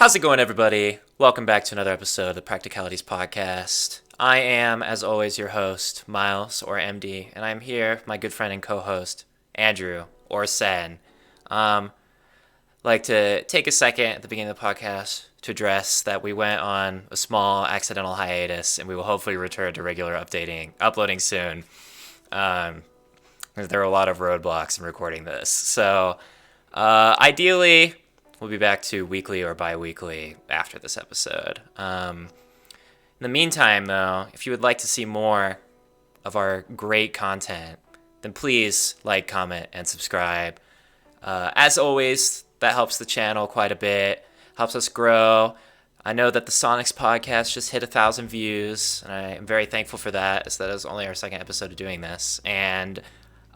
How's it going, everybody? Welcome back to another episode of the Practicalities podcast. I am, as always, your host, Miles, or MD, and I'm here with my good friend and co-host, Andrew, or Senn. Like to take a second at the beginning of the podcast to address that we went on a small accidental hiatus, and we will hopefully return to regular uploading soon. There are a lot of roadblocks in recording this, so ideally we'll be back to weekly or bi-weekly after this episode. In the meantime, though, if you would like to see more of our great content, then please like, comment, and subscribe. As always, that helps the channel quite a bit, helps us grow. I know that the Sonics podcast just hit 1,000 views, and I am very thankful for that, as that is only our second episode of doing this. And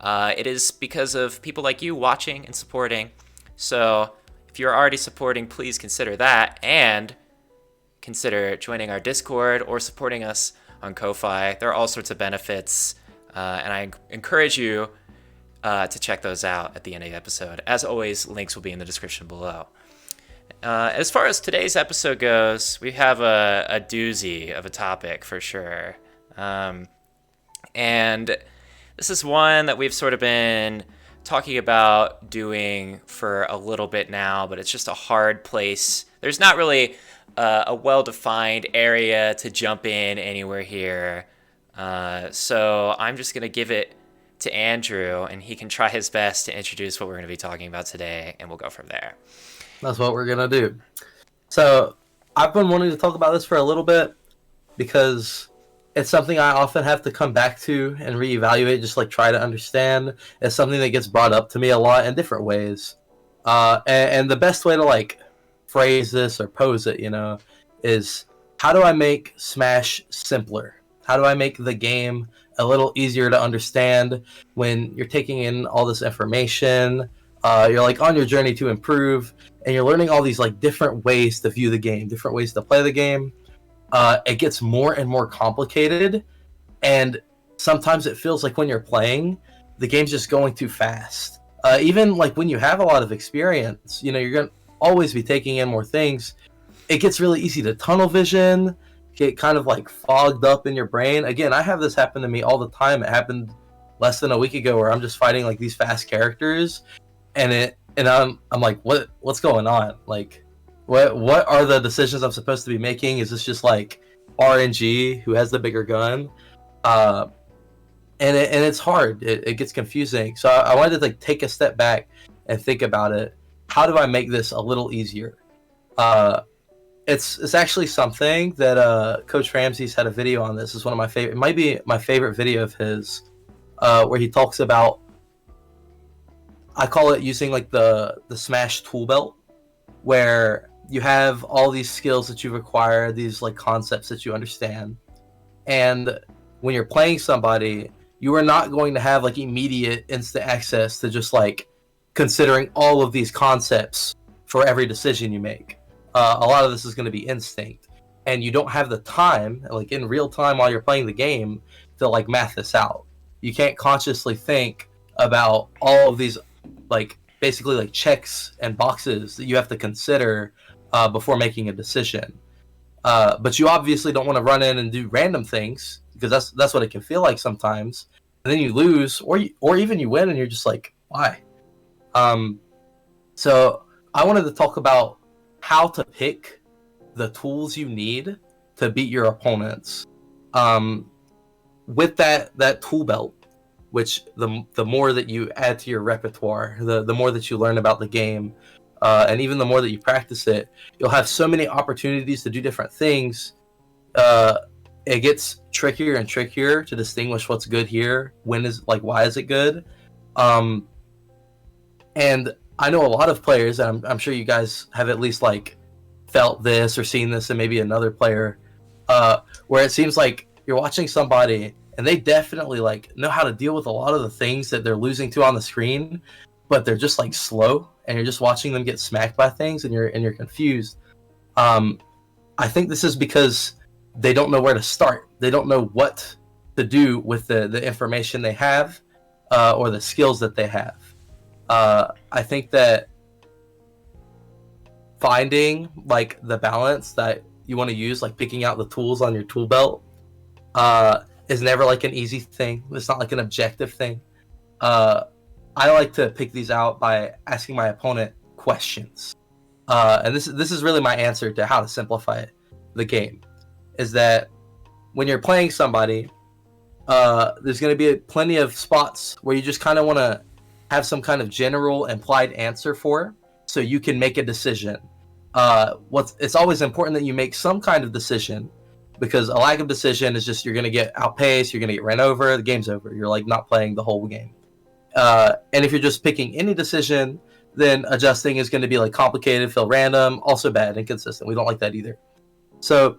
it is because of people like you watching and supporting. So if you're already supporting, please consider that, and consider joining our Discord or supporting us on Ko-Fi. There are all sorts of benefits, and I encourage you to check those out at the end of the episode. As always, links will be in the description below. As far as today's episode goes, we have a doozy of a topic for sure. And this is one that we've sort of been talking about doing for a little bit now, but it's just a hard place. There's not really a well-defined area to jump in anywhere here. So I'm just going to give it to Andrew, and he can try his best to introduce what we're going to be talking about today, and we'll go from there. That's what we're going to do. So I've been wanting to talk about this for a little bit because it's something I often have to come back to and reevaluate, just like try to understand. It's something that gets brought up to me a lot in different ways. And the best way to like phrase this or pose it, is how do I make Smash simpler? How do I make the game a little easier to understand when you're taking in all this information? You're like on your journey to improve, and you're learning all these like different ways to view the game, different ways to play the game. It gets more and more complicated, and sometimes it feels like when you're playing, the game's just going too fast. Even like when you have a lot of experience, you're going to always be taking in more things. It gets really easy to tunnel vision, get kind of like fogged up in your brain. Again, I have this happen to me all the time. It happened less than a week ago where I'm just fighting like these fast characters, and I'm like, what's going on? Like, what are the decisions I'm supposed to be making? Is this just like RNG, who has the bigger gun? And it's hard. It gets confusing. So I wanted to like take a step back and think about it. How do I make this a little easier? It's actually something that Coach Ramsey's had a video on this. It's one of my favorite. It might be my favorite video of his, where he talks about. I call it using like the Smash tool belt, where you have all these skills that you've acquired, these like concepts that you understand, and when you're playing somebody, you are not going to have like immediate instant access to just like considering all of these concepts for every decision you make. A lot of this is going to be instinct, and you don't have the time, like in real time while you're playing the game, to like math this out. You can't consciously think about all of these like basically like checks and boxes that you have to consider before making a decision. But you obviously don't want to run in and do random things, because that's what it can feel like sometimes. And then you lose, or even you win, and you're just like, why? So I wanted to talk about how to pick the tools you need to beat your opponents. With that tool belt, which the more that you add to your repertoire, the more that you learn about the game, and even the more that you practice it, you'll have so many opportunities to do different things. It gets trickier and trickier to distinguish what's good here. Why is it good? And I know a lot of players, and I'm sure you guys have at least like felt this or seen this, and maybe another player, where it seems like you're watching somebody and they definitely like know how to deal with a lot of the things that they're losing to on the screen, but they're just like slow, and you're just watching them get smacked by things, and you're confused. I think this is because they don't know where to start. They don't know what to do with the information they have, or the skills that they have. I think that finding like the balance that you want to use, like picking out the tools on your tool belt, is never like an easy thing. It's not like an objective thing. I like to pick these out by asking my opponent questions. And this is really my answer to how to simplify the game. Is that when you're playing somebody, there's going to be plenty of spots where you just kind of want to have some kind of general implied answer for, so you can make a decision. It's always important that you make some kind of decision, because a lack of decision is just you're going to get outpaced, you're going to get ran over, the game's over. You're like not playing the whole game. And if you're just picking any decision, then adjusting is going to be like complicated, feel random, also bad, inconsistent. We don't like that either. So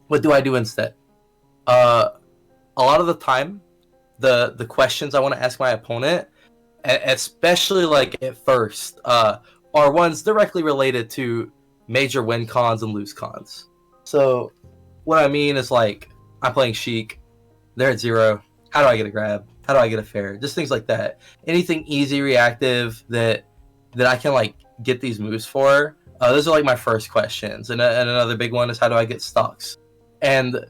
what do I do instead? A lot of the time, the questions I want to ask my opponent, especially like at first, are ones directly related to major win cons and lose cons. So what I mean is, like, I'm playing Sheik, they're at 0. How do I get a grab? How do I get a fair? Just things like that. Anything easy, reactive that I can like get these moves for. Those are like my first questions. And another big one is, how do I get stocks? And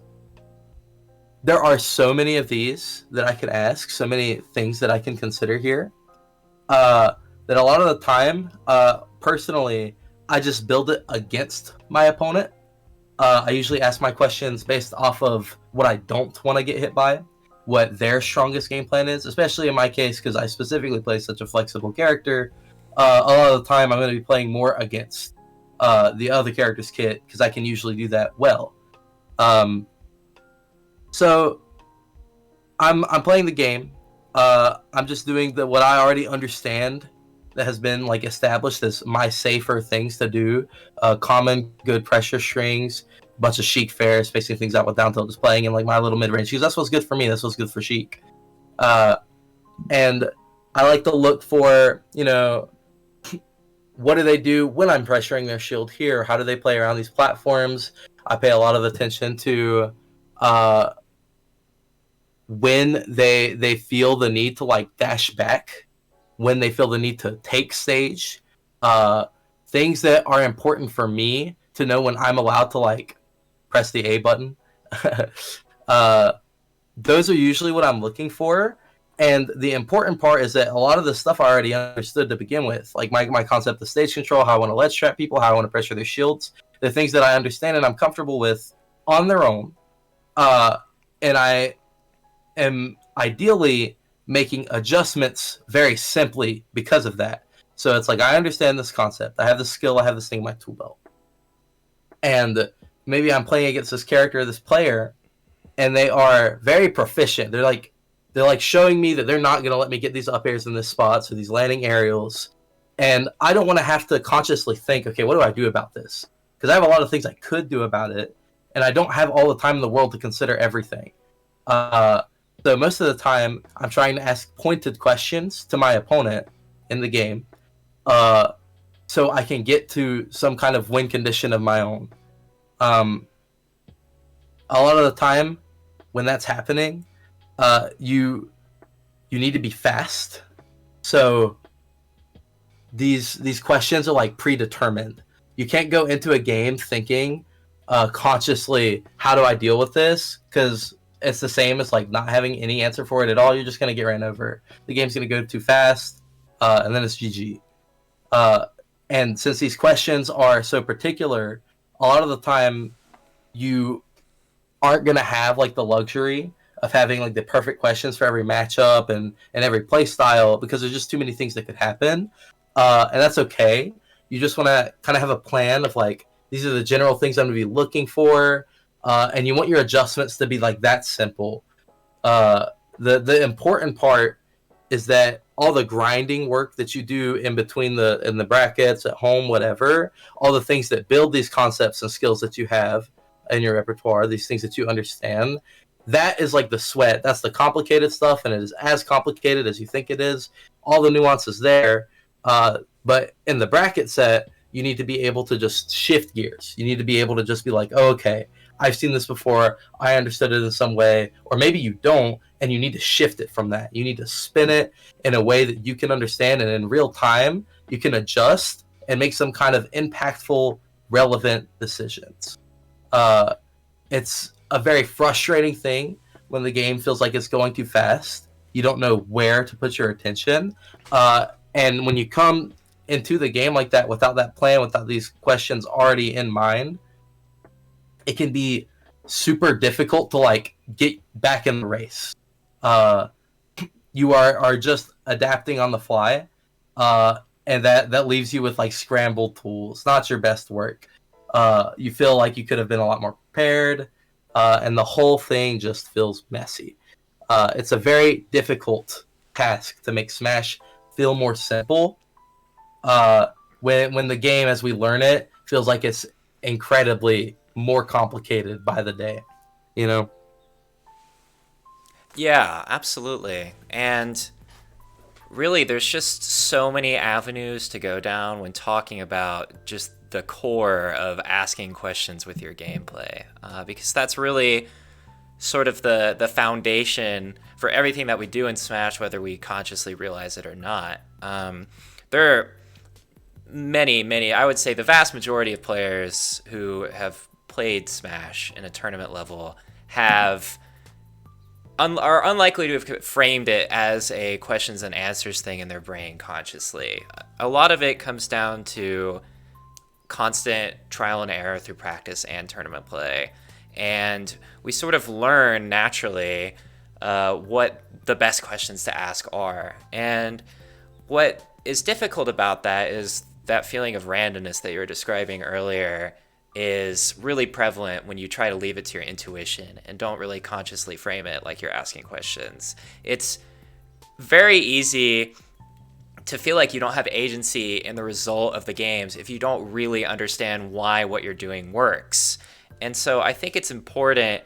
there are so many of these that I can ask, so many things that I can consider here, that a lot of the time, personally, I just build it against my opponent. I usually ask my questions based off of what I don't want to get hit by, what their strongest game plan is, especially in my case, because I specifically play such a flexible character. A lot of the time, I'm going to be playing more against the other character's kit, because I can usually do that well. So I'm playing the game. I'm just doing what I already understand that has been like established as my safer things to do. Common, good pressure strings, a bunch of Sheik fairs, spacing things out with down tilt, just playing in like my little mid range, because that's what's good for me. That's what's good for Sheik. And I like to look for, what do they do when I'm pressuring their shield here? How do they play around these platforms? I pay a lot of attention to when they feel the need to like dash back, when they feel the need to take stage, things that are important for me to know when I'm allowed to like press the A button. Those are usually what I'm looking for. And the important part is that a lot of the stuff I already understood to begin with, like my concept of stage control, how I want to ledge trap people, how I want to pressure their shields, the things that I understand and I'm comfortable with on their own. And I am ideally making adjustments very simply because of that. So it's like, I understand this concept. I have this skill. I have this thing in my tool belt. And maybe I'm playing against this character, this player, and they are very proficient. They're like showing me that they're not going to let me get these up airs in this spot, so these landing aerials. And I don't want to have to consciously think, okay, what do I do about this? Because I have a lot of things I could do about it, and I don't have all the time in the world to consider everything. So most of the time, I'm trying to ask pointed questions to my opponent in the game, so I can get to some kind of win condition of my own. A lot of the time, when that's happening, you need to be fast. So these questions are like predetermined. You can't go into a game thinking consciously, how do I deal with this? Because it's the same as like not having any answer for it at all. You're just gonna get ran over. The game's gonna go too fast, and then it's GG. And since these questions are so particular, a lot of the time you aren't gonna have like the luxury of having like the perfect questions for every matchup and every play style, because there's just too many things that could happen. And that's okay. You just want to kind of have a plan of like, these are the general things I'm going to be looking for. And you want your adjustments to be like that simple. The important part is that all the grinding work that you do in between in the brackets, at home, whatever, all the things that build these concepts and skills that you have in your repertoire, these things that you understand, that is like the sweat. That's the complicated stuff, and it is as complicated as you think it is. All the nuances there. But in the bracket set, you need to be able to just shift gears. You need to be able to just be like, oh, okay, I've seen this before. I understood it in some way. Or maybe you don't, and you need to shift it from that. You need to spin it in a way that you can understand, and in real time, you can adjust and make some kind of impactful, relevant decisions. It's a very frustrating thing when the game feels like it's going too fast. You don't know where to put your attention. And when you come into the game like that without that plan, without these questions already in mind, it can be super difficult to like get back in the race. Uh, you are just adapting on the fly, and that leaves you with like scrambled tools. Not your best work. You feel like you could have been a lot more prepared, and the whole thing just feels messy. It's a very difficult task to make Smash feel more simple. When the game, as we learn it, feels like it's incredibly more complicated by the day. You know. Yeah, absolutely. And really, there's just so many avenues to go down when talking about just the core of asking questions with your gameplay, because that's really sort of the foundation for everything that we do in Smash, whether we consciously realize it or not. There are many, I would say the vast majority of players who have played Smash in a tournament level have are unlikely to have framed it as a questions and answers thing in their brain consciously. A lot of it comes down to constant trial and error through practice and tournament play. And we sort of learn naturally what the best questions to ask are. And what is difficult about that is that feeling of randomness that you were describing earlier is really prevalent when you try to leave it to your intuition and don't really consciously frame it like you're asking questions. It's very easy to feel like you don't have agency in the result of the games if you don't really understand why what you're doing works. And so I think it's important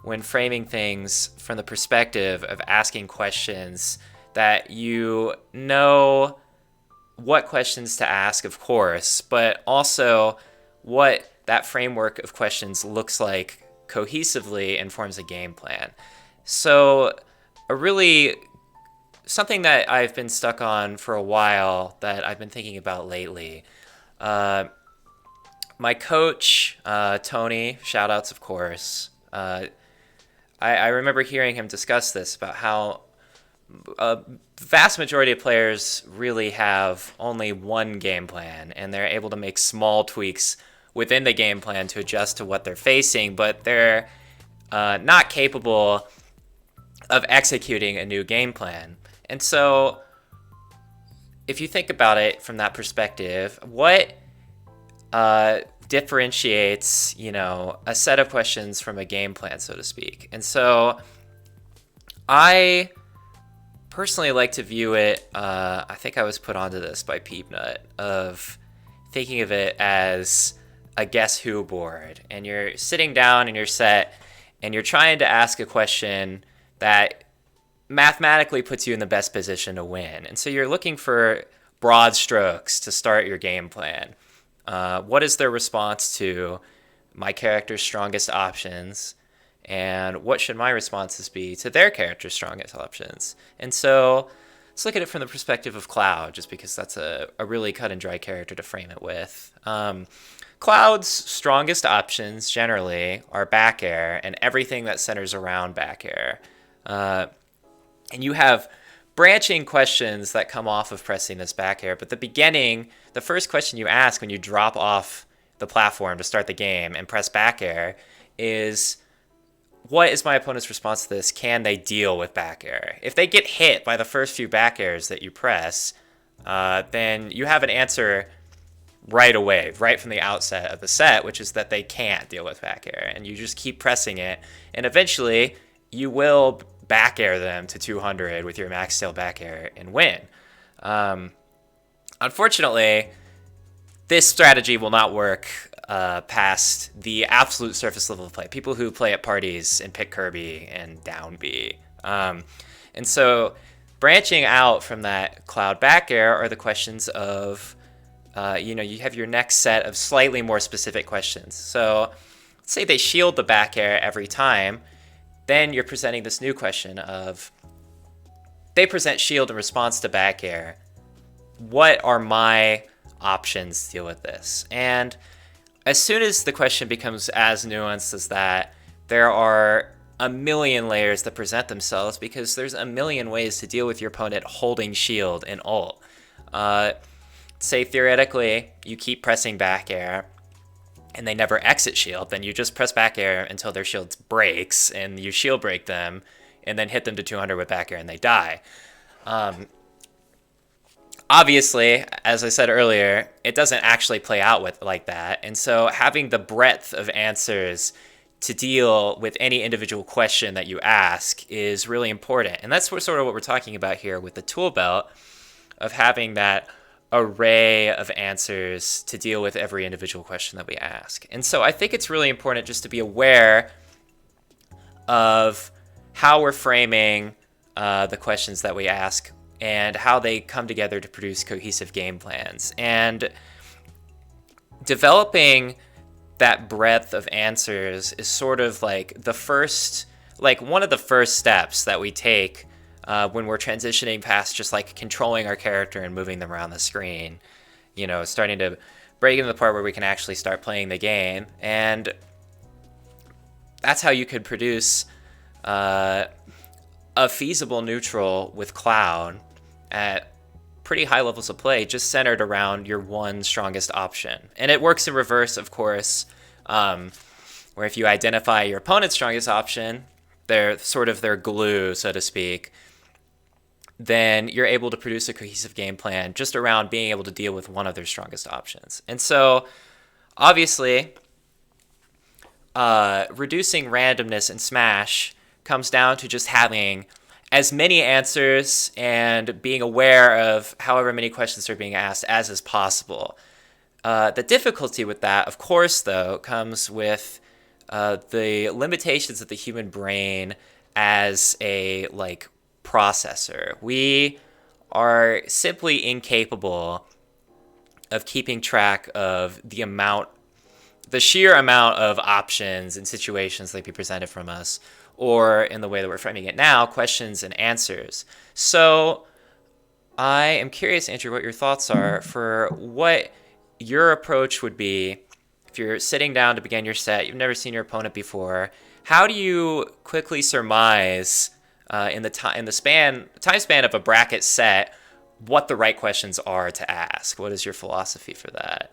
when framing things from the perspective of asking questions that you know what questions to ask, of course, but also what that framework of questions looks like cohesively and forms a game plan. So something that I've been stuck on for a while that I've been thinking about lately. My coach, Tony, shout outs, of course. I remember hearing him discuss this about how a vast majority of players really have only one game plan, and they're able to make small tweaks within the game plan to adjust to what they're facing, but they're not capable of executing a new game plan. And so if you think about it from that perspective, what differentiates, a set of questions from a game plan, so to speak? And so I personally like to view it, I think I was put onto this by Peepnut, of thinking of it as a guess who board. And you're sitting down in your set and you're trying to ask a question that mathematically puts you in the best position to win. And so you're looking for broad strokes to start your game plan. What is their response to my character's strongest options? And what should my responses be to their character's strongest options? And so let's look at it from the perspective of Cloud, just because that's a really cut and dry character to frame it with. Cloud's strongest options generally are back air and everything that centers around back air. And you have branching questions that come off of pressing this back air. But the first question you ask when you drop off the platform to start the game and press back air is, what is my opponent's response to this? Can they deal with back air? If they get hit by the first few back airs that you press, then you have an answer right away, right from the outset of the set, which is that they can't deal with back air. And you just keep pressing it. And eventually, you will back air them to 200 with your max tail back air and win. Unfortunately, this strategy will not work past the absolute surface level of play. People who play at parties and pick Kirby and down B. And so branching out from that Cloud back air are the questions of, you have your next set of slightly more specific questions. So let's say they shield the back air every time. Then you're presenting this new question of, they present shield in response to back air. What are my options to deal with this. And as soon as the question becomes as nuanced as that, there are a million layers that present themselves because there's a million ways to deal with your opponent holding shield in ult. Say theoretically, you keep pressing back air and they never exit shield, then you just press back air until their shield breaks and you shield break them and then hit them to 200 with back air and they die. Obviously, as I said earlier, it doesn't actually play out like that. And so having the breadth of answers to deal with any individual question that you ask is really important. And that's sort of what we're talking about here with the tool belt, of having that array of answers to deal with every individual question that we ask. And so I think it's really important just to be aware of how we're framing the questions that we ask and how they come together to produce cohesive game plans. And developing that breadth of answers is sort of like one of the first steps that we take when we're transitioning past just like controlling our character and moving them around the screen, starting to break into the part where we can actually start playing the game. And that's how you could produce a feasible neutral with Cloud at pretty high levels of play, just centered around your one strongest option. And it works in reverse, of course, where if you identify your opponent's strongest option, they're sort of their glue, so to speak, then you're able to produce a cohesive game plan just around being able to deal with one of their strongest options. And so, obviously, reducing randomness in Smash comes down to just having as many answers and being aware of however many questions are being asked as is possible. The difficulty with that, of course, though, comes with the limitations of the human brain as a processor. We are simply incapable of keeping track of the sheer amount of options and situations that be presented from us, or in the way that we're framing it now, questions and answers. So I am curious, Andrew, what your thoughts are for what your approach would be if you're sitting down to begin your set, you've never seen your opponent before. How do you quickly surmise in the time span of a bracket set what the right questions are to ask? What is your philosophy for that?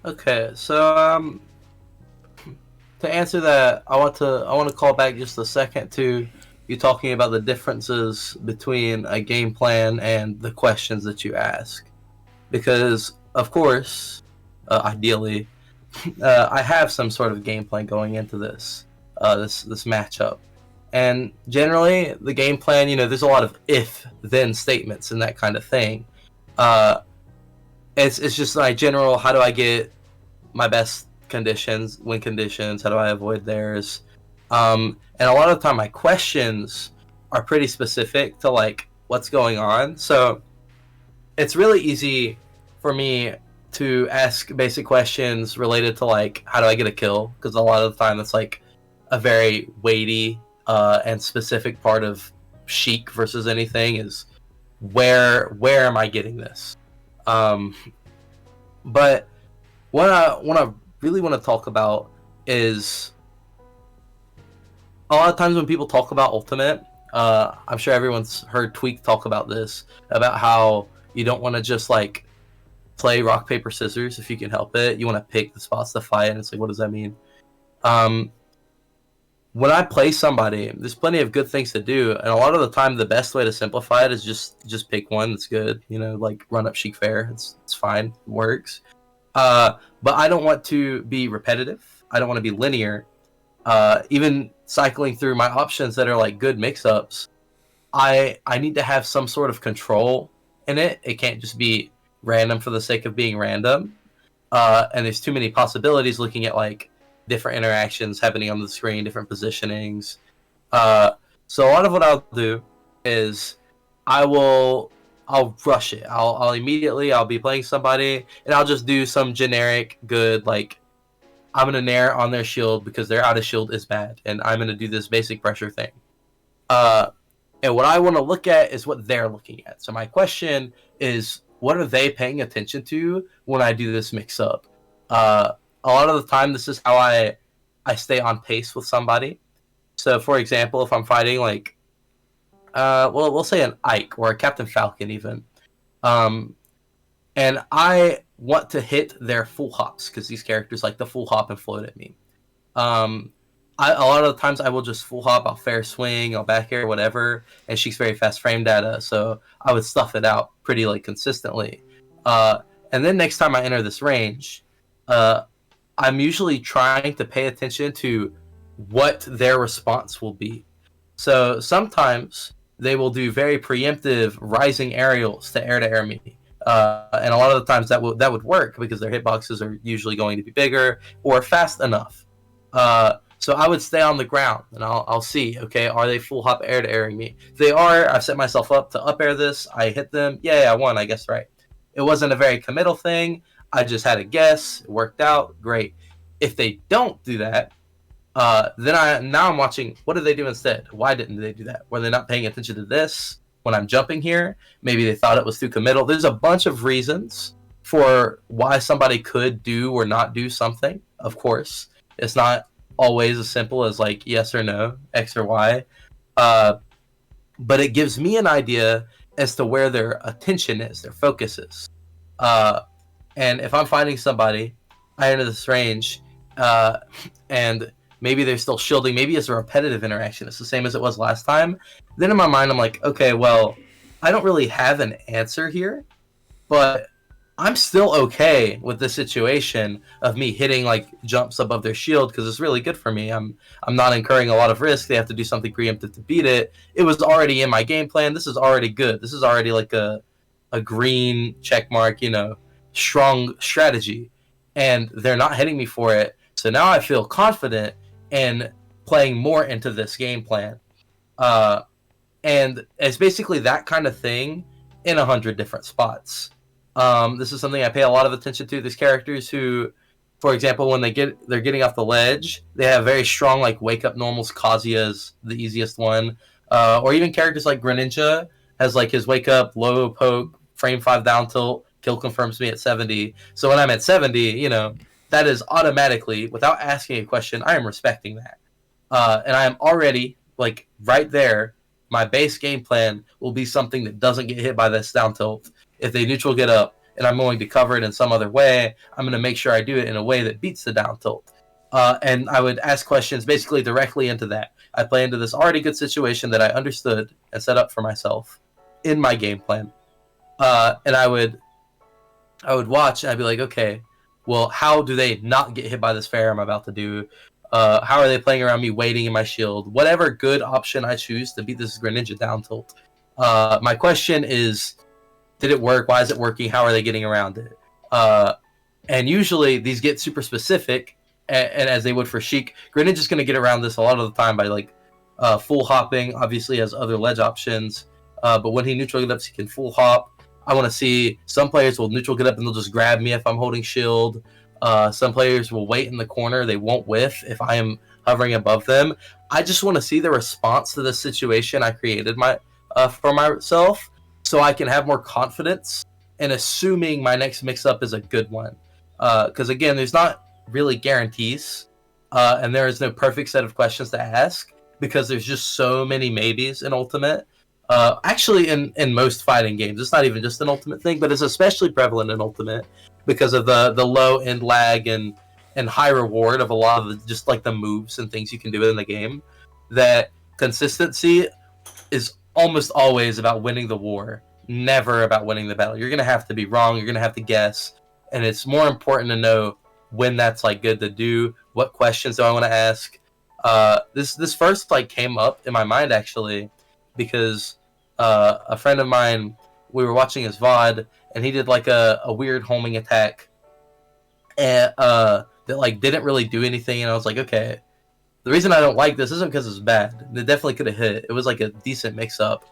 Okay, so to answer that, I want to call back just a second to you talking about the differences between a game plan and the questions that you ask, because of course, ideally, I have some sort of game plan going into this matchup, and generally the game plan, there's a lot of if-then statements and that kind of thing. It's just like general, how do I get my best conditions, win conditions, how do I avoid theirs? And a lot of the time my questions are pretty specific to what's going on. So it's really easy for me to ask basic questions related to how do I get a kill? Because a lot of the time it's a very weighty and specific part of Sheik versus anything is where am I getting this? But what I really want to talk about is a lot of times when people talk about Ultimate, I'm sure everyone's heard Tweak talk about this, about how you don't want to just play rock, paper, scissors if you can help it. You want to pick the spots to fight, and it's what does that mean? When I play somebody, there's plenty of good things to do, and a lot of the time the best way to simplify it is just pick one that's good. Run up Sheik Fair. It's fine, it works. But I don't want to be repetitive. I don't want to be linear. Even cycling through my options that are good mix-ups, I need to have some sort of control in it. It can't just be random for the sake of being random. And there's too many possibilities looking at different interactions happening on the screen, different positionings. So a lot of what I'll do is I'll rush it. I'll immediately, I'll be playing somebody, and I'll just do some generic good, I'm going to nair on their shield because their out of shield is bad, and I'm going to do this basic pressure thing. And what I want to look at is what they're looking at. So my question is what are they paying attention to when I do this mix up? A lot of the time, this is how I stay on pace with somebody. So, for example, if I'm fighting like, well, we'll say an Ike or a Captain Falcon even, um, and I want to hit their full hops because these characters like to full hop and float at me. Um, a lot of the times I will just full hop, I'll fair swing, I'll back air, whatever, and she's very fast frame data, so I would stuff it out pretty like consistently. And then next time I enter this range, uh, I'm usually trying to pay attention to what their response will be. So sometimes they will do very preemptive rising aerials to air me. And a lot of the times that would work because their hitboxes are usually going to be bigger or fast enough. So I would stay on the ground and I'll see, okay, are they full hop air to airing me? If they are, I've set myself up to up air this. I hit them. Yeah, I won, I guess, right. It wasn't a very committal thing. I just had a guess. It worked out. Great. If they don't do that, now I'm watching, what did they do instead? Why didn't they do that? Were they not paying attention to this when I'm jumping here? Maybe they thought it was too committal. There's a bunch of reasons for why somebody could do or not do something. Of course, it's not always as simple as like yes or no, X or Y. But it gives me an idea as to where their attention is, their focus is. And if I'm fighting somebody, I enter this range, and maybe they're still shielding, maybe it's a repetitive interaction, it's the same as it was last time, then in my mind I'm like, okay, well, I don't really have an answer here, but I'm still okay with the situation of me hitting like jumps above their shield because it's really good for me. I'm not incurring a lot of risk. They have to do something preemptive to beat it. It was already in my game plan. This is already good. This is already like a green check mark, strong strategy. And they're not hitting me for it. So now I feel confident in playing more into this game plan. And it's basically that kind of thing in 100 different spots. This is something I pay a lot of attention to. There's characters who, for example, when they're getting off the ledge, they have very strong like wake up normals. Kazuya's the easiest one, or even characters like Greninja has like his wake up, low poke, frame 5 down tilt, kill confirms me at 70. So when I'm at 70, that is automatically, without asking a question, I am respecting that, and I am already like right there. My base game plan will be something that doesn't get hit by this down tilt. If they neutral get up and I'm going to cover it in some other way, I'm going to make sure I do it in a way that beats the down tilt. And I would ask questions basically directly into that. I play into this already good situation that I understood and set up for myself in my game plan. And I would watch and I'd be like, okay, well, how do they not get hit by this fair I'm about to do? How are they playing around me waiting in my shield? Whatever good option I choose to beat this Greninja down tilt. My question is, did it work? Why is it working? How are they getting around it? And usually these get super specific, and as they would for Sheik, Greninja's going to get around this a lot of the time by like full hopping. Obviously has other ledge options, but when he neutral get ups, he can full hop. I want to see some players will neutral get up and they'll just grab me if I'm holding shield. Some players will wait in the corner. They won't whiff if I am hovering above them. I just want to see the response to the situation I created for myself, so I can have more confidence in assuming my next mix-up is a good one. Because again, there's not really guarantees, and there is no perfect set of questions to ask because there's just so many maybes in Ultimate. Actually, in most fighting games, it's not even just an Ultimate thing, but it's especially prevalent in Ultimate because of the low end lag and high reward of a lot of just like the moves and things you can do in the game. That consistency is almost always about winning the war, never about winning the battle. You're gonna have to be wrong. You're gonna have to guess, and it's more important to know when that's like good to do. What questions do I want to ask? This first like came up in my mind actually because a friend of mine, we were watching his VOD, and he did like a weird homing attack, and that like didn't really do anything, and I was like, okay. The reason I don't like this isn't because it's bad. It definitely could have hit. It was like a decent mix-up.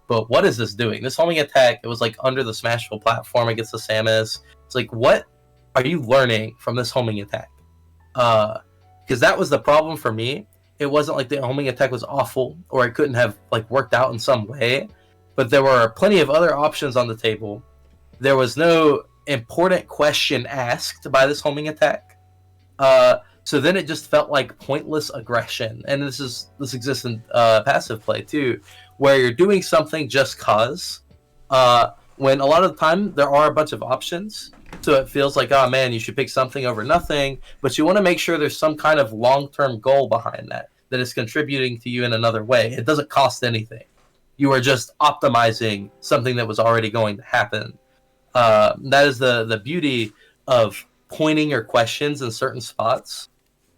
But what is this doing? This homing attack, it was like under the Smashville platform against the Samus. It's like, what are you learning from this homing attack? Because that was the problem for me. It wasn't like the homing attack was awful or it couldn't have like worked out in some way. But there were plenty of other options on the table there was no important question asked by this homing attack. So then it just felt like pointless aggression, and this exists in passive play too, where you're doing something just cause. When a lot of the time there are a bunch of options, so it feels like, oh man, you should pick something over nothing, but you want to make sure there's some kind of long-term goal behind that is contributing to you in another way. It doesn't cost anything. You are just optimizing something that was already going to happen. That is the beauty of pointing your questions in certain spots.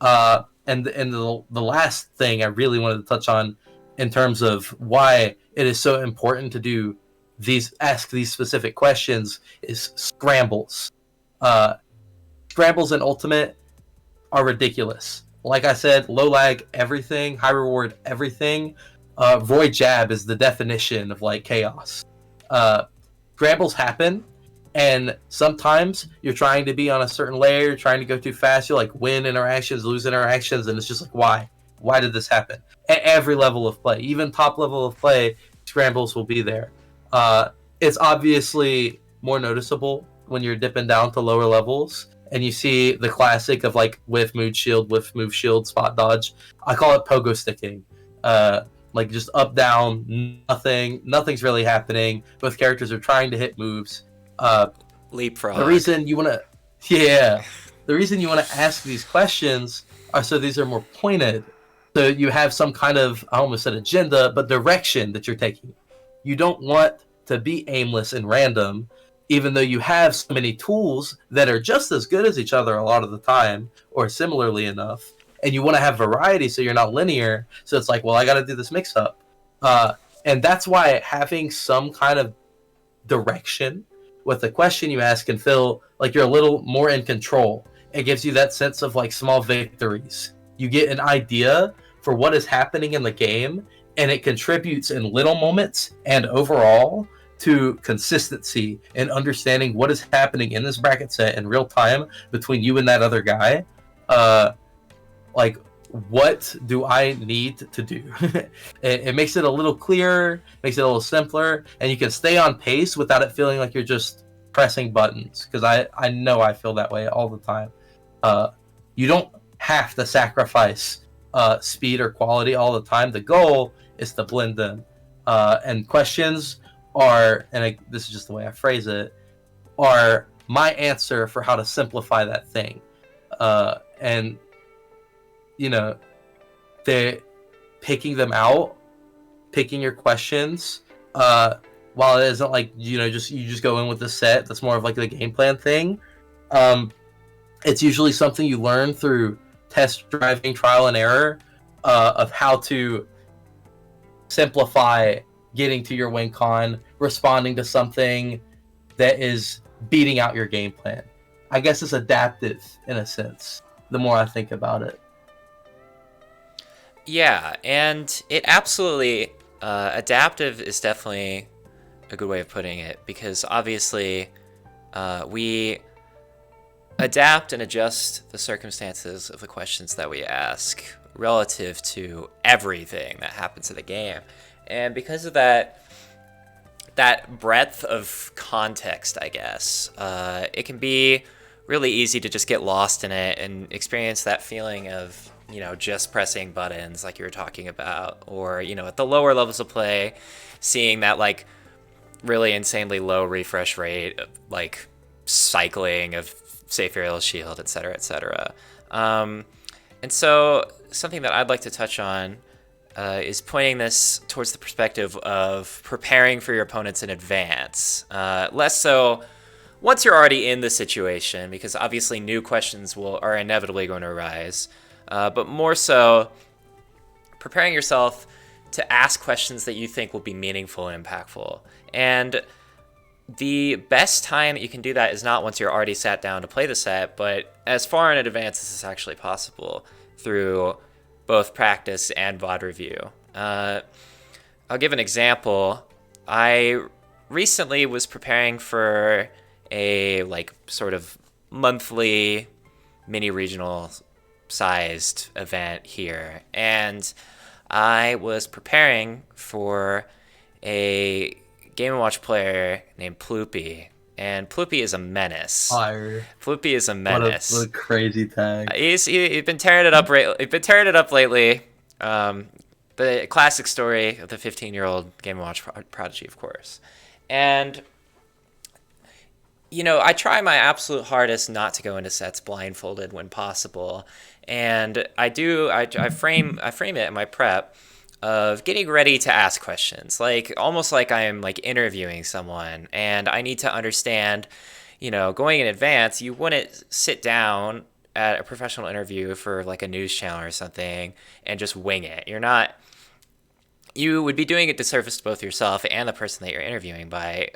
And the last thing I really wanted to touch on in terms of why it is so important to ask these specific questions is scrambles. Uh, Scrambles in Ultimate are ridiculous. Like I said, low lag everything, high reward everything. Void Jab is the definition of like chaos. Scrambles happen, and sometimes you're trying to be on a certain layer, you're trying to go too fast, you like win interactions, lose interactions, and it's just like, why? Why did this happen? At every level of play, even top level of play, scrambles will be there. It's obviously more noticeable when you're dipping down to lower levels and you see the classic of like whiff, move, shield, spot dodge. I call it pogo sticking. Like just up, down, nothing's really happening. Both characters are trying to hit moves. Leapfrog. The reason you want to ask these questions are so these are more pointed. So you have some kind of, I almost said agenda, but direction that you're taking. You don't want to be aimless and random, even though you have so many tools that are just as good as each other a lot of the time, or similarly enough. And you want to have variety so you're not linear. So it's like, well, I got to do this mix up. And that's why having some kind of direction with the question you ask can feel like you're a little more in control. It gives you that sense of like small victories. You get an idea for what is happening in the game, and it contributes in little moments and overall to consistency and understanding what is happening in this bracket set in real time between you and that other guy. Like, what do I need to do? It makes it a little clearer, makes it a little simpler, and you can stay on pace without it feeling like you're just pressing buttons, because I know I feel that way all the time. You don't have to sacrifice speed or quality all the time. The goal is to blend in. And questions are, and this is just the way I phrase it, are my answer for how to simplify that thing. And you know, they're picking them out, picking your questions. While it isn't like, you just go in with the set, that's more of like the game plan thing. It's usually something you learn through test driving, trial and error, of how to simplify getting to your win con, responding to something that is beating out your game plan. I guess it's adaptive in a sense, the more I think about it. Yeah, and it absolutely, adaptive is definitely a good way of putting it, because obviously we adapt and adjust the circumstances of the questions that we ask relative to everything that happens in the game. And because of that breadth of context, I guess, it can be really easy to just get lost in it and experience that feeling of, just pressing buttons like you were talking about, or, at the lower levels of play, seeing that, like, really insanely low refresh rate, like, cycling of safe aerial shield, etc., etc. And so something that I'd like to touch on is pointing this towards the perspective of preparing for your opponents in advance. Less so once you're already in the situation, because obviously new questions are inevitably going to arise. But more so, preparing yourself to ask questions that you think will be meaningful and impactful. And the best time that you can do that is not once you're already sat down to play the set, but as far in advance as is actually possible through both practice and VOD review. I'll give an example. I recently was preparing for a sort of monthly mini regional sized event here, and I was preparing for a Game & Watch player named Ploopy, and Ploopy is a menace. Fire. Ploopy is a What menace. a crazy tag. He's been tearing it up. He's been tearing it up lately. The classic story of the 15-year-old Game & Watch prodigy, of course. And I try my absolute hardest not to go into sets blindfolded when possible, and I do. I frame it in my prep of getting ready to ask questions, like almost like I am like interviewing someone, and I need to understand. Going in advance, you wouldn't sit down at a professional interview for like a news channel or something and just wing it. You would be doing a disservice to both yourself and the person that you're interviewing by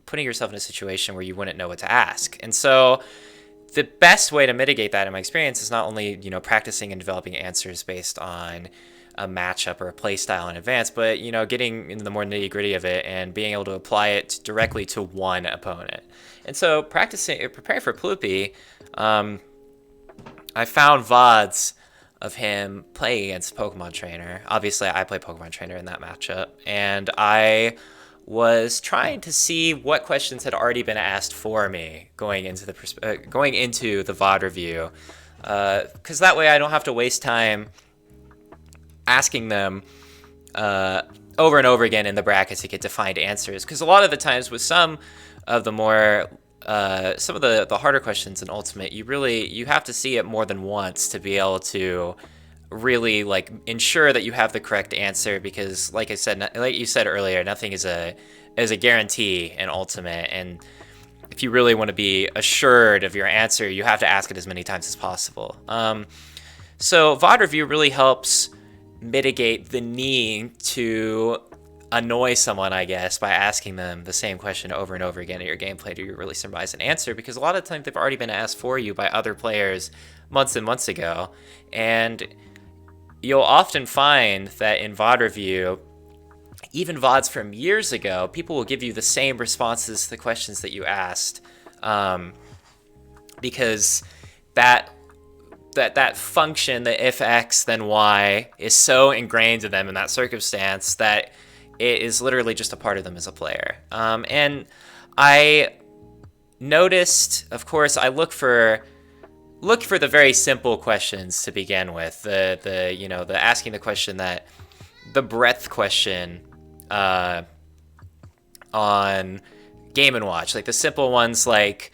putting yourself in a situation where you wouldn't know what to ask. And so the best way to mitigate that, in my experience, is not only practicing and developing answers based on a matchup or a play style in advance, but getting into the more nitty gritty of it and being able to apply it directly to one opponent. And so preparing for Ploopy, I found VODs of him playing against Pokemon Trainer. Obviously, I play Pokemon Trainer in that matchup, and I was trying to see what questions had already been asked for me going into the VOD review, because that way I don't have to waste time asking them over and over again in the brackets to get defined answers. Because a lot of the times with some of the harder questions in Ultimate, you have to see it more than once to be able to really like ensure that you have the correct answer, because like you said earlier, nothing is a guarantee in Ultimate, and if you really want to be assured of your answer, you have to ask it as many times as possible. So VOD review really helps mitigate the need to annoy someone, I guess, by asking them the same question over and over again in your gameplay. Do you really surmise an answer? Because a lot of times they've already been asked for you by other players months and months ago, and you'll often find that in VOD review, even VODs from years ago, people will give you the same responses to the questions that you asked, because that function, the if X then Y, is so ingrained in them in that circumstance that it is literally just a part of them as a player. And I noticed, of course, I look for the very simple questions to begin with. The asking the question the breadth question on Game & Watch, like the simple ones like,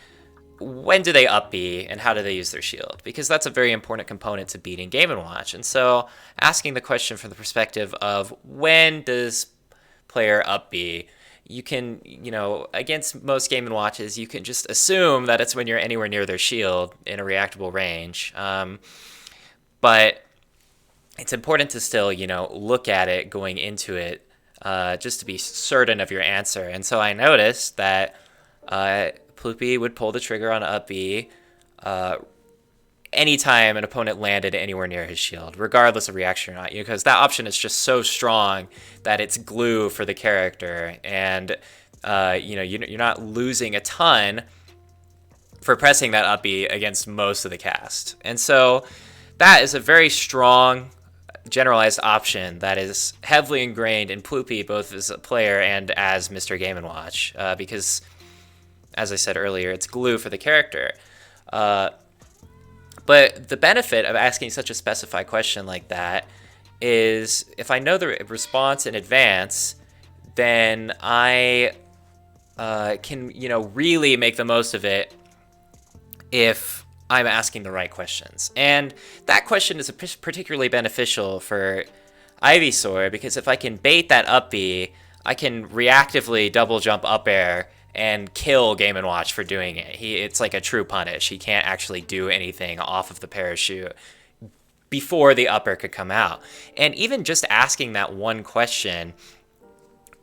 when do they up B and how do they use their shield? Because that's a very important component to beating Game & Watch. And so asking the question from the perspective of when does player up B, you can, against most Game & Watches, you can just assume that it's when you're anywhere near their shield in a reactable range. But it's important to still, look at it going into it, just to be certain of your answer. And so I noticed that Ploopy would pull the trigger on up B anytime an opponent landed anywhere near his shield, regardless of reaction or not, because that option is just so strong that it's glue for the character, and you're not losing a ton for pressing that up B against most of the cast. And so that is a very strong generalized option that is heavily ingrained in Ploopy, both as a player and as Mr. Game & Watch, because, as I said earlier, it's glue for the character. But the benefit of asking such a specified question like that is if I know the response in advance, then I can, really make the most of it if I'm asking the right questions. And that question is particularly beneficial for Ivysaur, because if I can bait that up B, I can reactively double jump up air and kill Game & Watch for doing it. It's like a true punish. He can't actually do anything off of the parachute before the upper could come out. And even just asking that one question,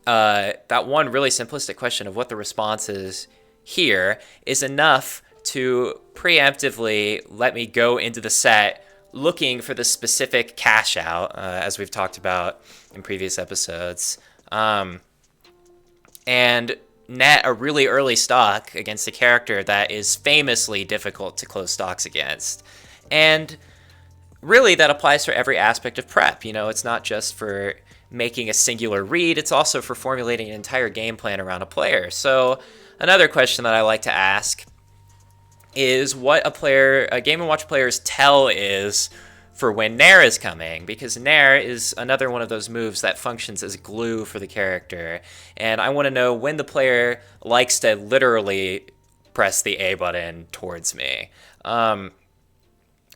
that one really simplistic question of what the response is here, is enough to preemptively let me go into the set looking for the specific cash out, as we've talked about in previous episodes, and net a really early stock against a character that is famously difficult to close stocks against. And really that applies for every aspect of prep. It's not just for making a singular read, it's also for formulating an entire game plan around a player. So another question that I like to ask is what a Game & Watch player's tell is for when Nair is coming, because Nair is another one of those moves that functions as glue for the character, and I want to know when the player likes to literally press the A button towards me.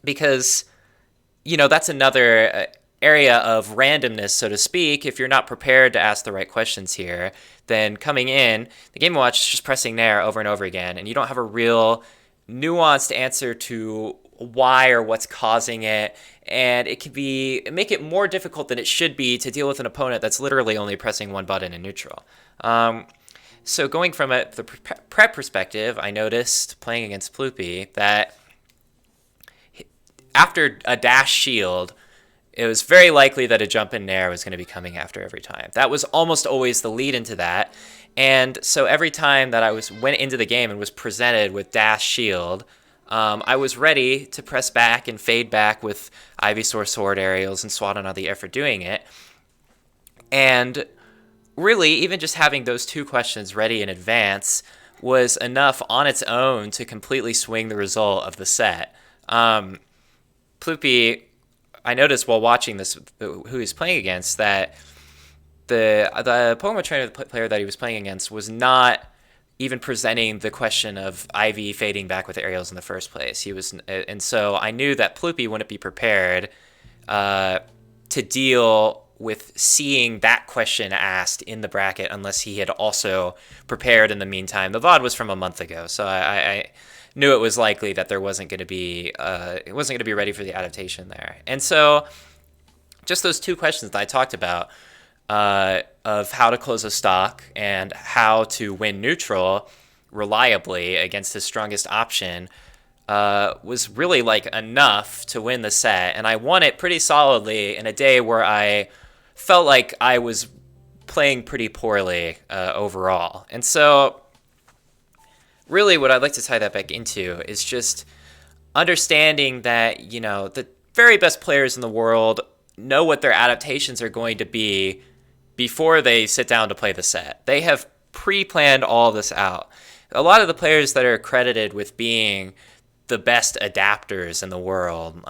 Because, that's another area of randomness, so to speak. If you're not prepared to ask the right questions here, then coming in, the Game & Watch is just pressing Nair over and over again, and you don't have a real nuanced answer to why or what's causing it, and it can make it more difficult than it should be to deal with an opponent that's literally only pressing one button in neutral. So going from the prep perspective, I noticed playing against Ploopy that after a dash shield, it was very likely that a jump in Nair was going to be coming after every time. That was almost always the lead into that. And so every time that I went into the game and was presented with dash shield, I was ready to press back and fade back with Ivysaur sword aerials and swat on the air for doing it. And really, even just having those two questions ready in advance was enough on its own to completely swing the result of the set. Ploopy, I noticed while watching this, who he's playing against, that the Pokemon trainer player that he was playing against was not even presenting the question of Ivy fading back with aerials in the first place. And so I knew that Ploopy wouldn't be prepared to deal with seeing that question asked in the bracket unless he had also prepared in the meantime. The VOD was from a month ago, so I knew it was likely that there wasn't going to be ready for the adaptation there. And so just those two questions that I talked about, of how to close a stock and how to win neutral reliably against his strongest option, was really enough to win the set. And I won it pretty solidly in a day where I felt like I was playing pretty poorly overall. And so really what I'd like to tie that back into is just understanding that, the very best players in the world know what their adaptations are going to be before they sit down to play the set. They have pre-planned all this out. A lot of the players that are credited with being the best adapters in the world,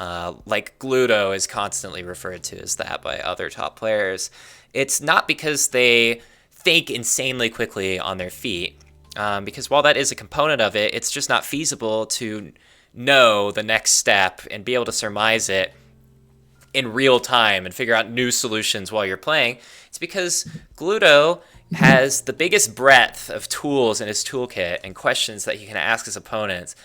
like Gluto is constantly referred to as that by other top players, it's not because they think insanely quickly on their feet, because while that is a component of it, it's just not feasible to know the next step and be able to surmise it in real time and figure out new solutions while you're playing. It's because Gluto has the biggest breadth of tools in his toolkit and questions that he can ask his opponents,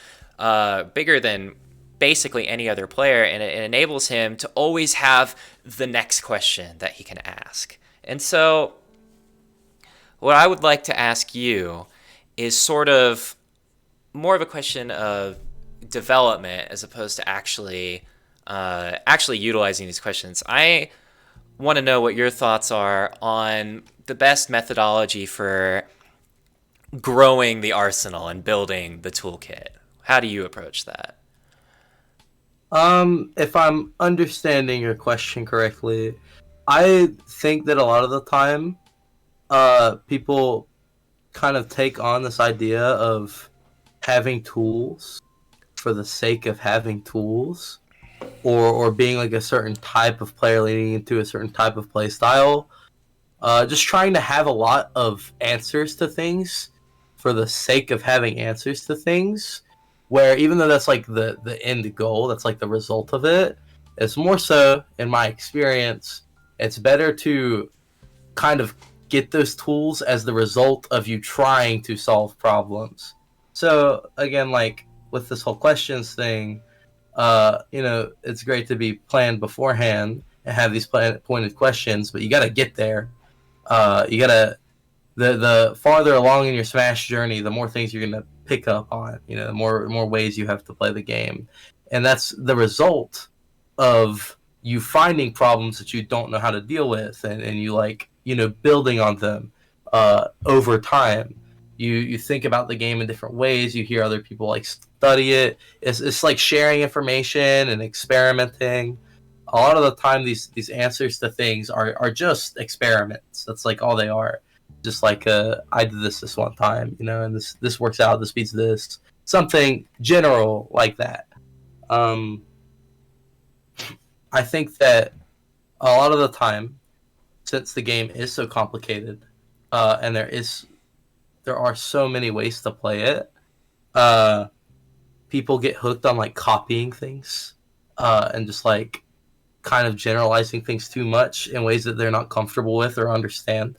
bigger than basically any other player, and it enables him to always have the next question that he can ask. And so what I would like to ask you is sort of more of a question of development as opposed to actually utilizing these questions. I want to know what your thoughts are on the best methodology for growing the arsenal and building the toolkit. How do you approach that? If I'm understanding your question correctly, I think that a lot of the time, people kind of take on this idea of having tools for the sake of having tools, or being a certain type of player leading into a certain type of play style. Just trying to have a lot of answers to things for the sake of having answers to things, where even though that's the end goal, that's the result of it, it's more so, in my experience, it's better to kind of get those tools as the result of you trying to solve problems. So again, with this whole questions thing, it's great to be planned beforehand and have these pointed questions, but you got to get there. You got to the farther along in your Smash journey, the more things you're going to pick up on. The more ways you have to play the game, and that's the result of you finding problems that you don't know how to deal with, and you building on them over time. You think about the game in different ways. You hear other people study it. It's like sharing information and experimenting. A lot of the time, these answers to things are just experiments. That's all they are. just like I did this one time, and this works out, this beats this, something general like that. um I think that a lot of the time, since the game is so complicated, and there are so many ways to play it, uh people get hooked on like copying things, and just like kind of generalizing things too much in ways that they're not comfortable with or understand.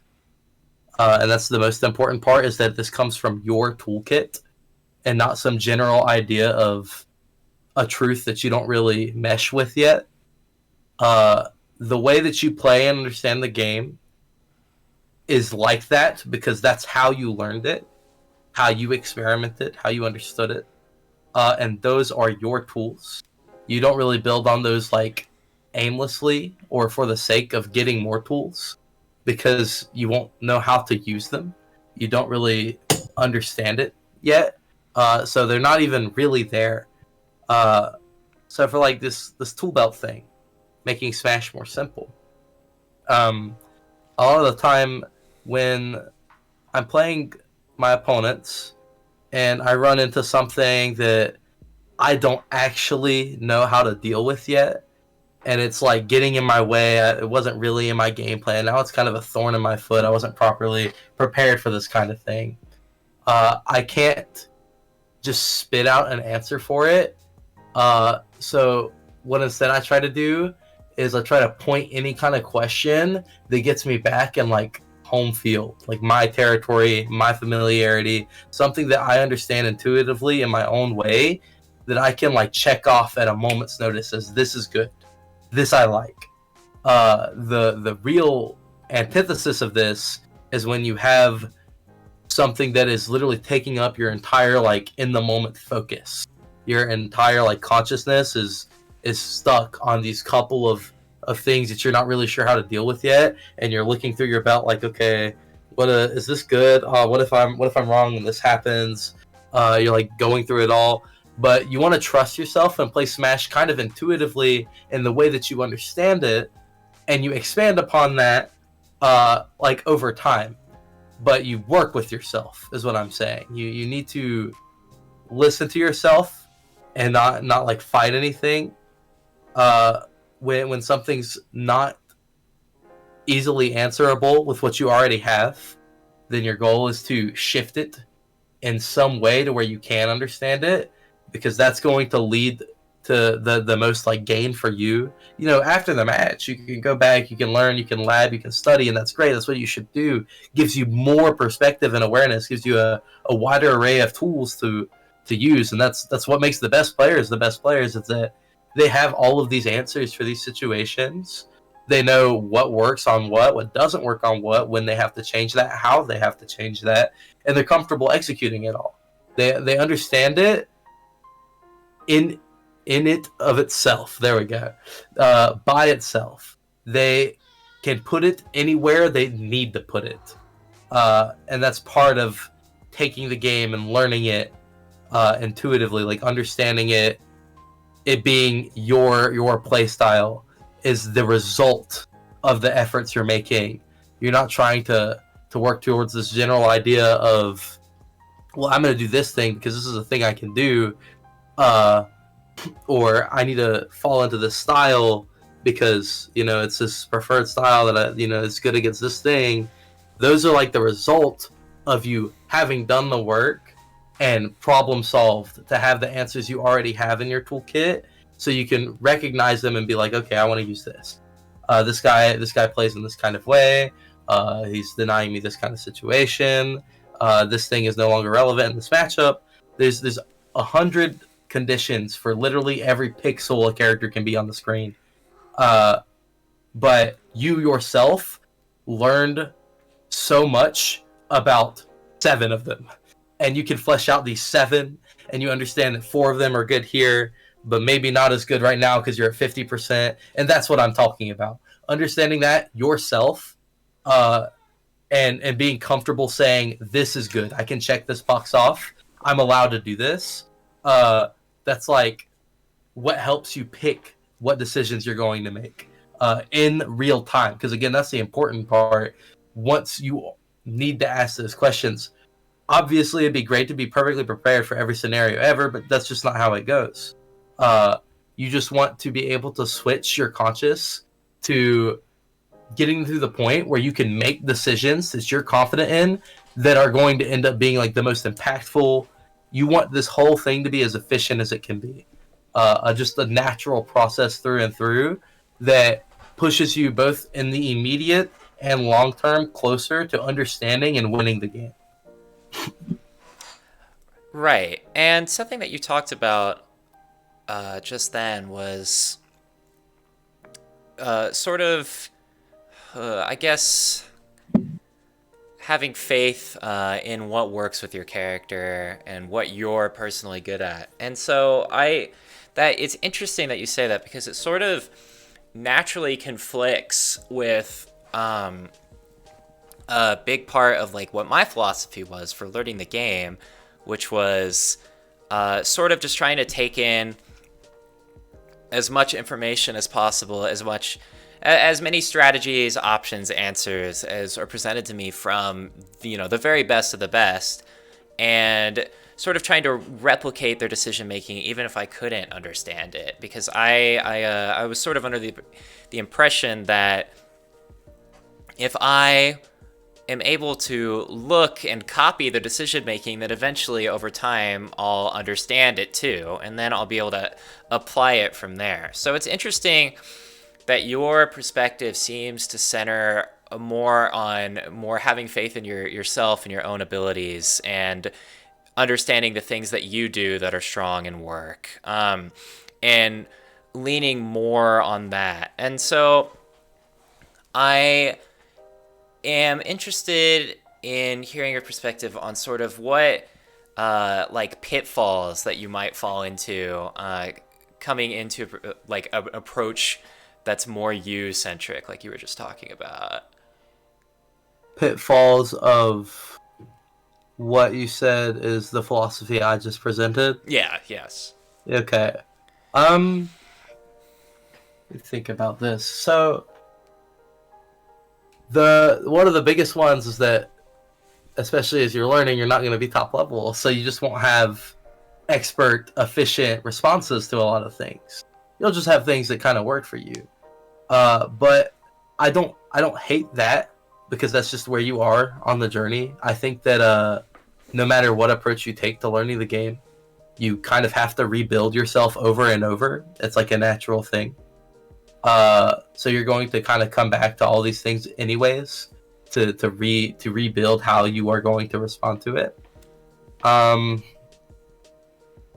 And that's the most important part, is that this comes from your toolkit and not some general idea of a truth that you don't really mesh with yet. The way that you play and understand the game is like that because that's how you learned it, how you experimented, how you understood it. And those are your tools. You don't really build on those like aimlessly or for the sake of getting more tools, because you won't know how to use them. You don't really understand it yet, so they're not even really there. So for like this tool belt thing, making Smash more simple. A lot of the time when I'm playing my opponents and I run into something that I don't actually know how to deal with yet, and it's like getting in my way. It wasn't really in my game plan. Now it's kind of a thorn in my foot. I wasn't properly prepared for this kind of thing. I can't just spit out an answer for it. So what instead I try to do is I try to point any kind of question that gets me back in like home field, like my territory, my familiarity, something that I understand intuitively in my own way, that I can like check off at a moment's notice as this is good, this I like. The real antithesis of this is when you have something that is literally taking up your entire like in the moment focus. Your entire like consciousness is stuck on these couple of things that you're not really sure how to deal with yet, and you're looking through your belt like, okay, is this good? What if I'm wrong when this happens? You're like going through it all, but you want to trust yourself and play Smash kind of intuitively in the way that you understand it, and you expand upon that like over time. But you work with yourself, is what I'm saying. You need to listen to yourself and not like fight anything. When something's not easily answerable with what you already have, then your goal is to shift it in some way to where you can understand it, because that's going to lead to the most like gain for you. After the match, you can go back, you can learn, you can lab, you can study, and that's great. That's what you should do. Gives you more perspective and awareness, gives you a wider array of tools to use, and that's what makes the best players the best players. It's that they have all of these answers for these situations. They know what works on what doesn't work on what, when they have to change that, how they have to change that, and they're comfortable executing it all. They understand it in it of itself. There we go. By itself, they can put it anywhere they need to put it, and that's part of taking the game and learning it intuitively, like understanding it. It being your play style is the result of the efforts you're making. You're not trying to work towards this general idea of, well, I'm going to do this thing because this is a thing I can do, or I need to fall into this style because it's this preferred style that is good against this thing. Those are like the result of you having done the work and problem solved to have the answers you already have in your toolkit, so you can recognize them and be like, okay, I want to use this. This guy plays in this kind of way. He's denying me this kind of situation. This thing is no longer relevant in this matchup. There's 100 conditions for literally every pixel a character can be on the screen. But you yourself learned so much about 7 of them. And you can flesh out these 7, and you understand that 4 of them are good here, but maybe not as good right now because you're at 50%. And that's what I'm talking about. Understanding that yourself, and being comfortable saying, this is good. I can check this box off. I'm allowed to do this. That's like what helps you pick what decisions you're going to make in real time. Because again, that's the important part. Once you need to ask those questions. Obviously, it'd be great to be perfectly prepared for every scenario ever, but that's just not how it goes. You just want to be able to switch your conscious to getting to the point where you can make decisions that you're confident in that are going to end up being like the most impactful. You want this whole thing to be as efficient as it can be. Just a natural process through and through that pushes you both in the immediate and long term closer to understanding and winning the game. Right. And something that you talked about just then was sort of, I guess, having faith in what works with your character and what you're personally good at. And so that it's interesting that you say that, because it sort of naturally conflicts with a big part of like what my philosophy was for learning the game, which was sort of just trying to take in as much information as possible, as many strategies, options, answers as are presented to me from the very best of the best, and sort of trying to replicate their decision making even if I couldn't understand it, because I was sort of under the impression that if I am able to look and copy the decision making, that eventually over time I'll understand it too, and then I'll be able to apply it from there. So it's interesting that your perspective seems to center more on having faith in yourself and your own abilities, and understanding the things that you do that are strong and work, and leaning more on that. And so I am interested in hearing your perspective on sort of what like pitfalls that you might fall into coming into like an approach that's more you-centric, like you were just talking about. Pitfalls of what you said is the philosophy I just presented? Yeah, yes. Okay. Let me think about this. So one of the biggest ones is that, especially as you're learning, you're not going to be top level, so you just won't have expert, efficient responses to a lot of things. You'll just have things that kind of work for you. But I don't hate that, because that's just where you are on the journey. I think that no matter what approach you take to learning the game, you kind of have to rebuild yourself over and over. It's like a natural thing. So you're going to kind of come back to all these things anyways to rebuild how you are going to respond to it.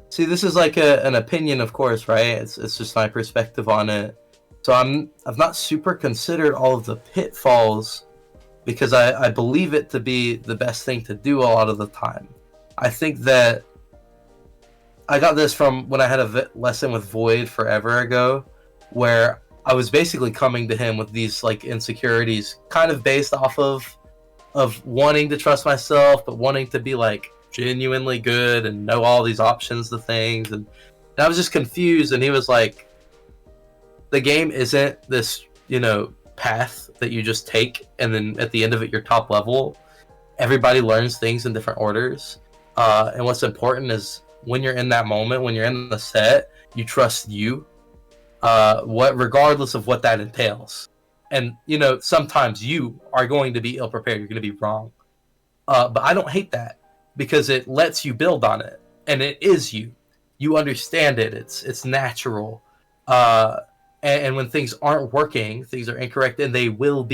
See, this is like an opinion, of course, right? It's just my perspective on it. So I've not super considered all of the pitfalls, because I believe it to be the best thing to do a lot of the time. I think that I got this from when I had a lesson with Void forever ago, where I was basically coming to him with these like insecurities, kind of based off of wanting to trust myself, but wanting to be like genuinely good and know all these options to things, and I was just confused. And he was like, the game isn't this path that you just take and then at the end of it you're top level. Everybody learns things in different orders, and what's important is when you're in that moment, when you're in the set, you trust you, regardless of what that entails. And sometimes you are going to be ill prepared, you're going to be wrong, but I don't hate that, because it lets you build on it, and it is you understand it, it's natural. And when things aren't working, things are incorrect, and there will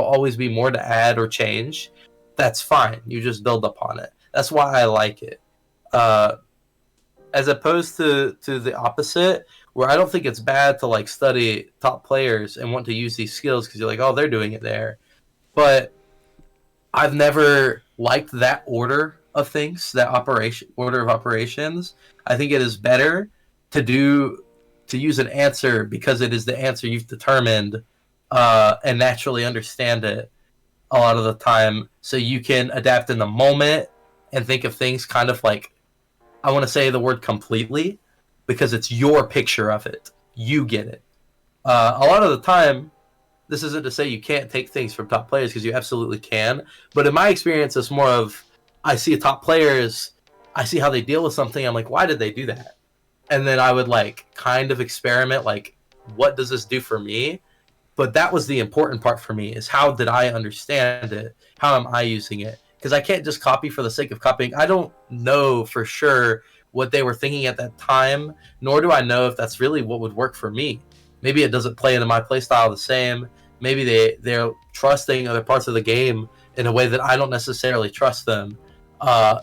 always be more to add or change. That's fine. You just build upon it. That's why I like it. As opposed to the opposite, where I don't think it's bad to like study top players and want to use these skills because you're like, oh, they're doing it there. But I've never liked that order of things, order of operations. I think it is better to use an answer because it is the answer you've determined, and naturally understand it a lot of the time, so you can adapt in the moment and think of things kind of like, I want to say the word completely, because it's your picture of it. You get it. A lot of the time, this isn't to say you can't take things from top players, because you absolutely can. But in my experience, it's more of, I see top players, I see how they deal with something. I'm like, why did they do that? And then I would like kind of experiment, like, what does this do for me? But that was the important part for me, is how did I understand it? How am I using it? Because I can't just copy for the sake of copying. I don't know for sure what they were thinking at that time, nor do I know if that's really what would work for me. Maybe it doesn't play into my playstyle the same. Maybe they're trusting other parts of the game in a way that I don't necessarily trust them. And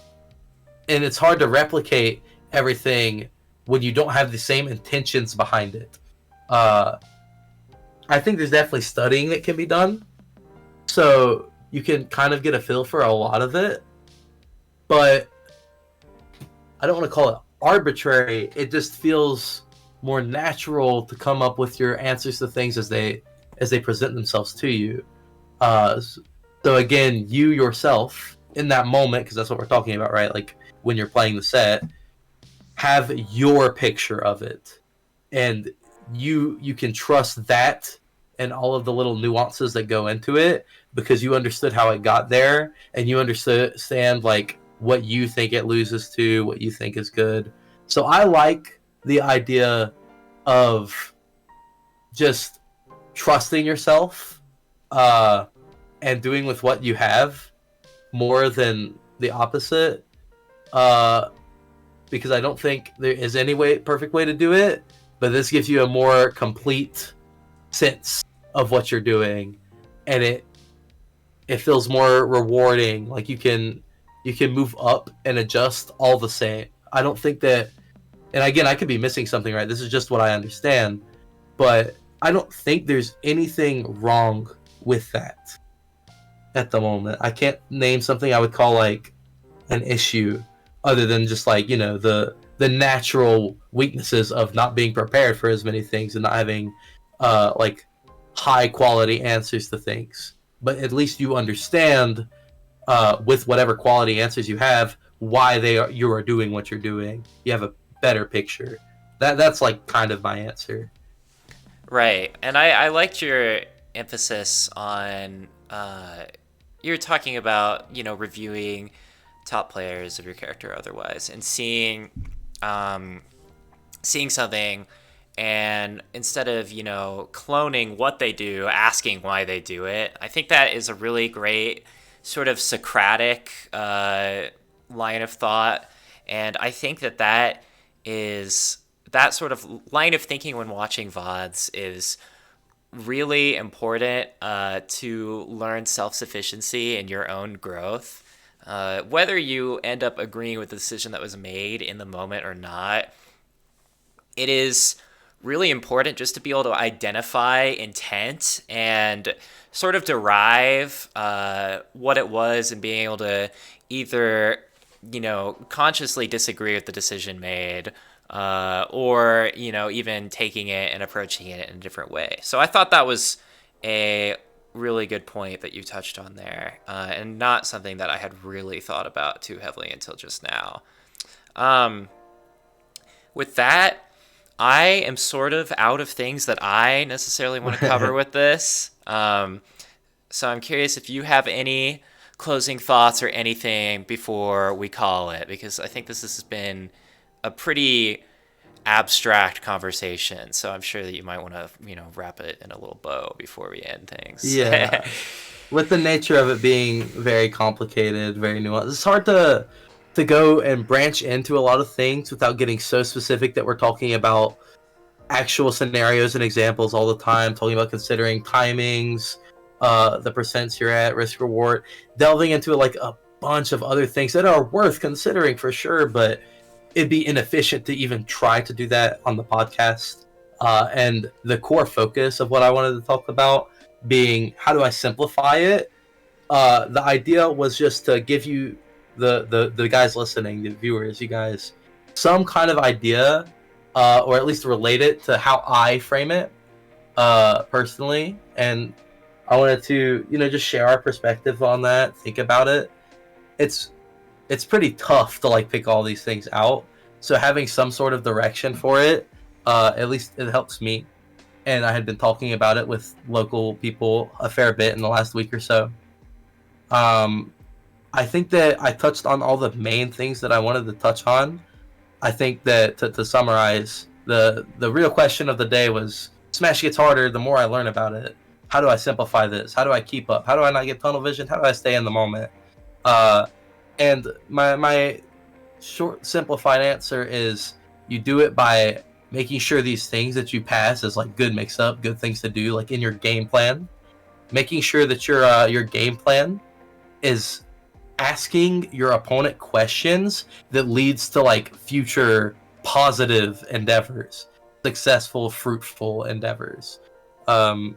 it's hard to replicate everything when you don't have the same intentions behind it. I think there's definitely studying that can be done, so you can kind of get a feel for a lot of it. But I don't want to call it arbitrary. It just feels more natural to come up with your answers to things as they present themselves to you. So again, you yourself in that moment, because that's what we're talking about, right? Like when you're playing the set, have your picture of it, and you can trust that and all of the little nuances that go into it, because you understood how it got there, and you understand like what you think it loses to, what you think is good. So I like the idea of just trusting yourself, and doing with what you have more than the opposite. Because I don't think there is any perfect way to do it, but this gives you a more complete sense of what you're doing, and it feels more rewarding. Like you can move up and adjust all the same. I don't think that, and again, I could be missing something, right? This is just what I understand, but I don't think there's anything wrong with that at the moment. I can't name something I would call like an issue, other than just like, you know, the natural weaknesses of not being prepared for as many things and not having like high quality answers to things. But at least you understand, with whatever quality answers you have, why you are doing what you're doing. You have a better picture. That's like kind of my answer. Right. And I liked your emphasis on, you're talking about, you know, reviewing top players of your character or otherwise, and seeing something, and instead of, you know, cloning what they do, asking why they do it. I think that is a really great sort of Socratic line of thought, and I think that sort of line of thinking when watching VODs is really important to learn self-sufficiency and your own growth. Whether you end up agreeing with the decision that was made in the moment or not, it is really important just to be able to identify intent and sort of derive what it was, and being able to either, you know, consciously disagree with the decision made, or, you know, even taking it and approaching it in a different way. So I thought that was a really good point that you touched on there, and not something that I had really thought about too heavily until just now. With that, I am sort of out of things that I necessarily want to cover with this. So I'm curious if you have any closing thoughts or anything before we call it, because I think this has been a pretty abstract conversation, so I'm sure that you might want to, you know, wrap it in a little bow before we end things. Yeah. With the nature of it being very complicated, very nuanced, it's hard to go and branch into a lot of things without getting so specific that we're talking about actual scenarios and examples all the time, talking about considering timings, the percents you're at, risk reward, delving into like a bunch of other things that are worth considering for sure, but it'd be inefficient to even try to do that on the podcast. And the core focus of what I wanted to talk about being, how do I simplify it? The idea was just to give you, the guys listening, the viewers, you guys, some kind of idea, or at least relate it to how I frame it personally. And I wanted to, you know, just share our perspective on that, think about it. It's pretty tough to like pick all these things out. So having some sort of direction for it, at least it helps me. and I had been talking about it with local people a fair bit in the last week or so. I think that I touched on all the main things that I wanted to touch on. I think that to summarize, the real question of the day was Smash gets harder the more I learn about it. How do I simplify this? How do I keep up? How do I not get tunnel vision? How do I stay in the moment? Uh, and my short simplified answer is you do it by making sure these things that you pass as like good mix up, good things to do, like in your game plan. Making sure that your game plan is asking your opponent questions that leads to like future positive endeavors, successful, fruitful endeavors. Um,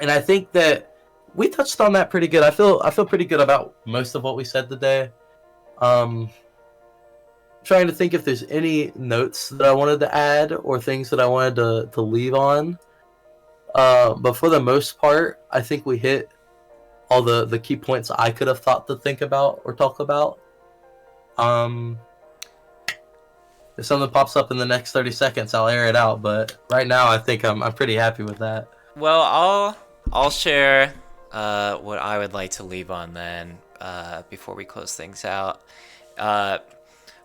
and I think that we touched on that pretty good. I feel pretty good about most of what we said today. Um, Trying to think if there's any notes that I wanted to add or things that I wanted to leave on. But for the most part, I think we hit all the key points I could have thought to think about or talk about. If something pops up in the next 30 seconds, I'll air it out. But right now, I think I'm pretty happy with that. Well, I'll share what I would like to leave on then before we close things out.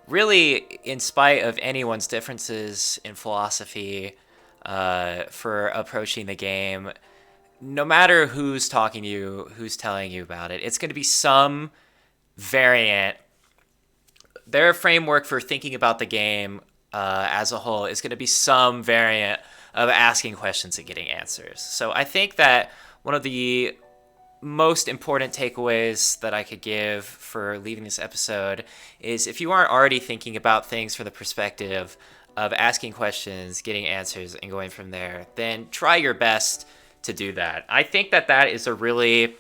Really, in spite of anyone's differences in philosophy for approaching the game, no matter who's talking to you, who's telling you about it, it's going to be some variant. Their framework for thinking about the game as a whole is going to be some variant of asking questions and getting answers. So I think that one of the most important takeaways that I could give for leaving this episode is if you aren't already thinking about things from the perspective of asking questions, getting answers, and going from there, then try your best to do that. I think that's a really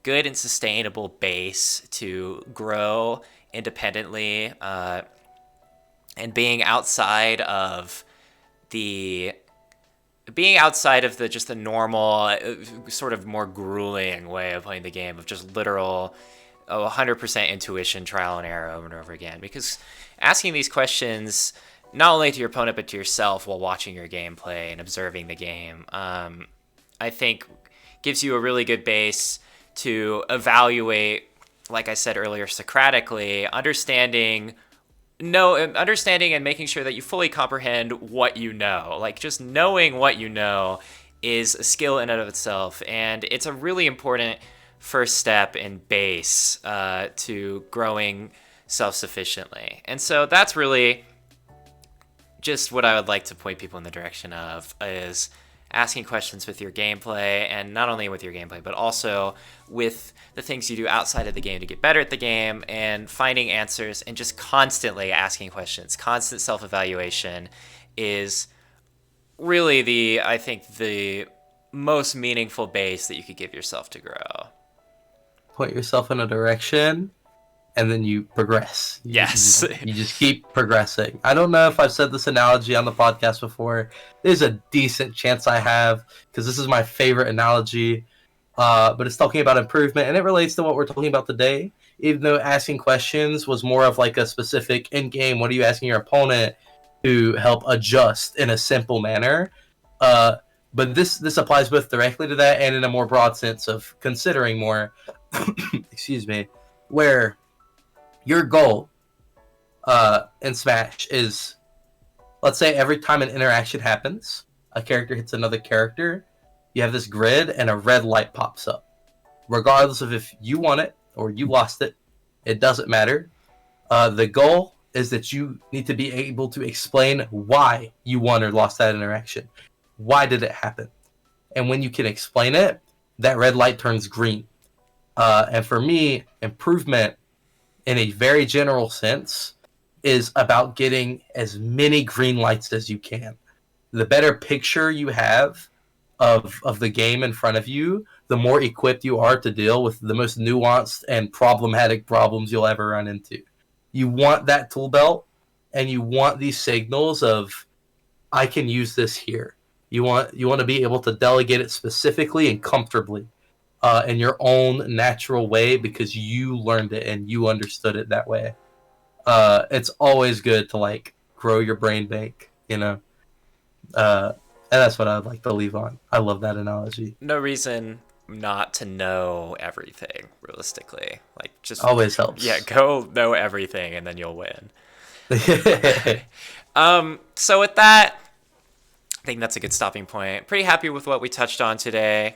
good and sustainable base to grow independently and being outside of the just the normal sort of more grueling way of playing the game of just literal 100% intuition, trial and error over and over again. Because asking these questions not only to your opponent but to yourself while watching your gameplay and observing the game, I think gives you a really good base to evaluate, like I said earlier, Socratically, understanding and making sure that you fully comprehend what you know. Like, just knowing what you know is a skill in and of itself, and it's a really important first step and base to growing self-sufficiently. And so that's really just what I would like to point people in the direction of, is asking questions with your gameplay, and not only with your gameplay, but also with the things you do outside of the game to get better at the game, and finding answers and just constantly asking questions. Constant self-evaluation is really I think the most meaningful base that you could give yourself to grow. Point yourself in a direction, and then you progress. Yes. You just keep progressing. I don't know if I've said this analogy on the podcast before. There's a decent chance I have, because this is my favorite analogy. But it's talking about improvement, and it relates to what we're talking about today. Even though asking questions was more of like a specific in-game, what are you asking your opponent to help adjust in a simple manner? But this applies both directly to that and in a more broad sense of considering more, excuse me, where your goal in Smash is, let's say every time an interaction happens, a character hits another character, you have this grid and a red light pops up. Regardless of if you won it or you lost it, it doesn't matter. The goal is that you need to be able to explain why you won or lost that interaction. Why did it happen? And when you can explain it, that red light turns green. And for me, improvement in a very general sense is about getting as many green lights as you can. The better picture you have of the game in front of you, the more equipped you are to deal with the most nuanced and problematic problems you'll ever run into. You want that tool belt, and you want these signals of, I can use this here. You want to be able to delegate it specifically and comfortably in your own natural way, because you learned it and you understood it that way. It's always good to like grow your brain bank, you know. And that's what I'd like to leave on. I love that analogy. No reason not to know everything, realistically. Like, just, Always yeah, helps. go know everything and then you'll win. So with that, I think that's a good stopping point. Pretty happy with what we touched on today.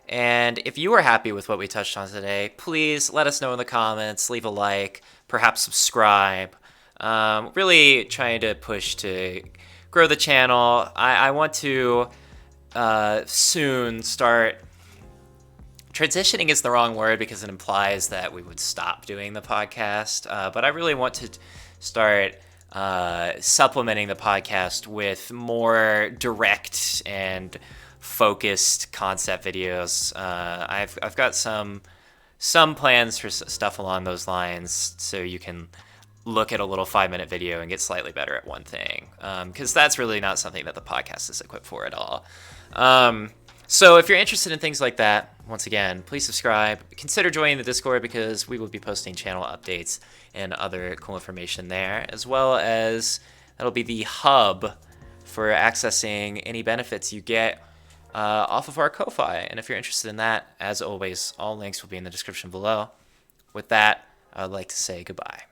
And if you are happy with what we touched on today, please let us know in the comments, leave a like, perhaps subscribe. Really trying to push to grow the channel. I want to soon start. Transitioning is the wrong word because it implies that we would stop doing the podcast. But I really want to start supplementing the podcast with more direct and focused concept videos. I've got some plans for stuff along those lines, so you can look at a little 5-minute video and get slightly better at one thing, because that's really not something that the podcast is equipped for at all. So if you're interested in things like that, once again, please subscribe. Consider joining the Discord, because we will be posting channel updates and other cool information there, as well as that'll be the hub for accessing any benefits you get off of our Ko-Fi. And if you're interested in that, as always, all links will be in the description below. With that, I'd like to say goodbye.